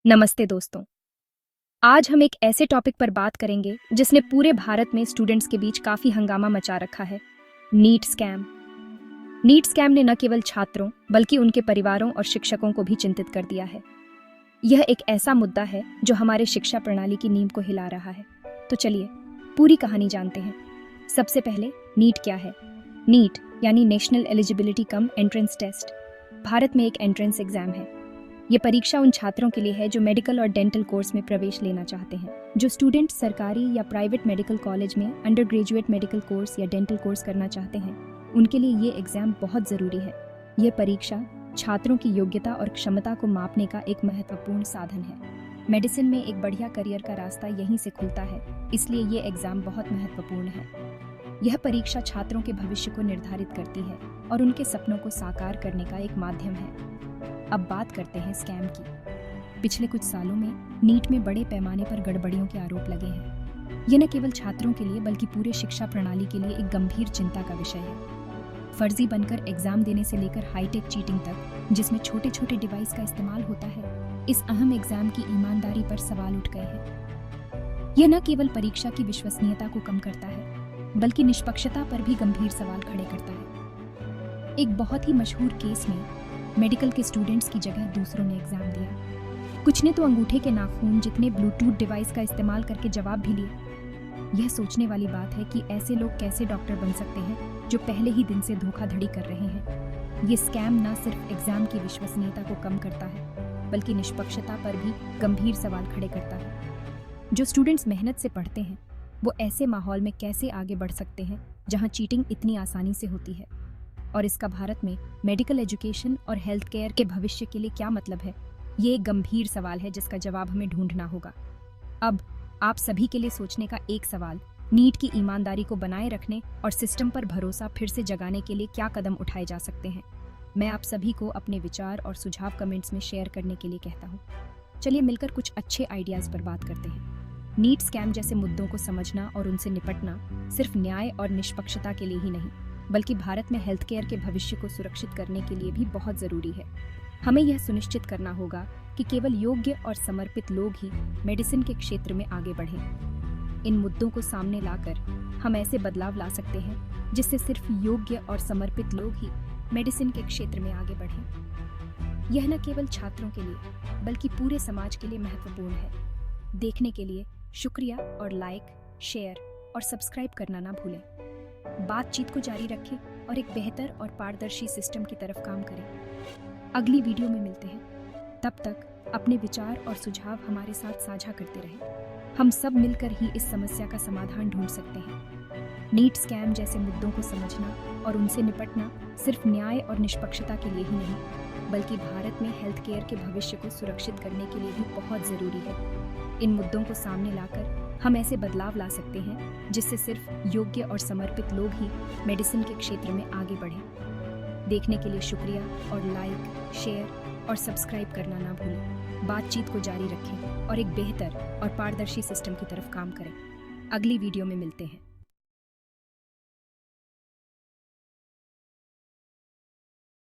नमस्ते दोस्तों। आज हम एक ऐसे टॉपिक पर बात करेंगे जिसने पूरे भारत में स्टूडेंट्स के बीच काफी हंगामा मचा रखा है। NEET scam. नीट स्कैम ने न केवल छात्रों बल्कि उनके परिवारों और शिक्षकों को भी चिंतित कर दिया है। यह एक ऐसा मुद्दा है जो हमारे शिक्षा प्रणाली की नींव को हिला रहा है। तो चलिए पूरी कहानी जानते हैं। सबसे पहले नीट क्या है? नीट यानी national eligibility cum entrance test Bharat में एक एंट्रेंस एग्जाम है। ये परीक्षा उन छात्रों के लिए है जो मेडिकल और डेंटल कोर्स में प्रवेश लेना चाहते हैं। जो स्टूडेंट सरकारी या प्राइवेट मेडिकल कॉलेज में अंडर ग्रेजुएट मेडिकल कोर्स या डेंटल कोर्स करना चाहते हैं, उनके लिए ये एग्जाम बहुत ज़रूरी है। यह परीक्षा छात्रों की योग्यता और क्षमता को मापने का एक महत्वपूर्ण साधन है। मेडिसिन में एक बढ़िया करियर का रास्ता यहीं से खुलता है, इसलिए ये एग्जाम बहुत महत्वपूर्ण है। यह परीक्षा छात्रों के भविष्य को निर्धारित करती है और उनके सपनों को साकार करने का एक माध्यम है। अब बात करते हैं स्कैम की। पिछले कुछ सालों में नीट में बड़े पैमाने पर गड़बड़ियों के आरोप लगे हैं। ये न केवल छात्रों के लिए बल्कि पूरे शिक्षा प्रणाली के लिए एक गंभीर चिंता का विषय है। फर्जी बनकर एग्जाम देने से लेकर हाईटेक चीटिंग तक, जिसमें छोटे छोटे डिवाइस का इस्तेमाल होता है, इस अहम एग्जाम की ईमानदारी पर सवाल उठ गए हैं। यह न केवल परीक्षा की विश्वसनीयता को कम करता है बल्कि निष्पक्षता पर भी गंभीर सवाल खड़े करता है। एक बहुत ही मशहूर केस में मेडिकल के स्टूडेंट्स की जगह दूसरों ने एग्जाम दिया। कुछ ने तो अंगूठे के नाखून जितने ब्लूटूथ डिवाइस का इस्तेमाल करके जवाब भी लिए। यह सोचने वाली बात है कि ऐसे लोग कैसे डॉक्टर बन सकते हैं जो पहले ही दिन से धोखाधड़ी कर रहे हैं। ये स्कैम न सिर्फ एग्जाम की विश्वसनीयता को कम करता है बल्कि निष्पक्षता पर भी गंभीर सवाल खड़े करता है। जो स्टूडेंट्स मेहनत से पढ़ते हैं वो ऐसे माहौल में कैसे आगे बढ़ सकते हैं जहाँ चीटिंग इतनी आसानी से होती है, और इसका भारत में मेडिकल एजुकेशन और हेल्थ केयर के भविष्य के लिए क्या मतलब है? ये एक गंभीर सवाल है जिसका जवाब हमें ढूंढना होगा। अब आप सभी के लिए सोचने का एक सवाल, नीट की ईमानदारी को बनाए रखने और सिस्टम पर भरोसा फिर से जगाने के लिए क्या कदम उठाए जा सकते हैं? मैं आप सभी को अपने विचार और सुझाव कमेंट्स में शेयर करने के लिए कहता हूँ। चलिए मिलकर कुछ अच्छे आइडियाज पर बात करते हैं। नीट स्कैम जैसे मुद्दों को समझना और उनसे निपटना सिर्फ न्याय और निष्पक्षता के लिए ही नहीं बल्कि भारत में हेल्थ केयर के भविष्य को सुरक्षित करने के लिए भी बहुत ज़रूरी है। हमें यह सुनिश्चित करना होगा कि केवल योग्य और समर्पित लोग ही मेडिसिन के क्षेत्र में आगे बढ़ें। इन मुद्दों को सामने लाकर हम ऐसे बदलाव ला सकते हैं जिससे सिर्फ योग्य और समर्पित लोग ही मेडिसिन के क्षेत्र में आगे बढ़ें। यह न केवल छात्रों के लिए बल्कि पूरे समाज के लिए महत्वपूर्ण है। देखने के लिए शुक्रिया और लाइक, शेयर और सब्सक्राइब करना ना भूलें। बातचीत को जारी रखें और एक बेहतर और पारदर्शी सिस्टम की तरफ काम करें। अगली वीडियो में मिलते हैं। तब तक अपने विचार और सुझाव हमारे साथ साझा करते रहें। हम सब मिलकर ही इस समस्या का समाधान ढूंढ सकते हैं। नीट स्कैम जैसे मुद्दों को समझना और उनसे निपटना सिर्फ न्याय और निष्पक्षता के लिए ही नहीं बल्कि भारत में हेल्थ केयर के भविष्य को सुरक्षित करने के लिए भी बहुत ज़रूरी है। इन मुद्दों को सामने लाकर हम ऐसे बदलाव ला सकते हैं जिससे सिर्फ योग्य और समर्पित लोग ही मेडिसिन के क्षेत्र में आगे बढ़ें। देखने के लिए शुक्रिया और लाइक, शेयर और सब्सक्राइब करना ना भूलें। बातचीत को जारी रखें और एक बेहतर और पारदर्शी सिस्टम की तरफ काम करें। अगली वीडियो में मिलते हैं।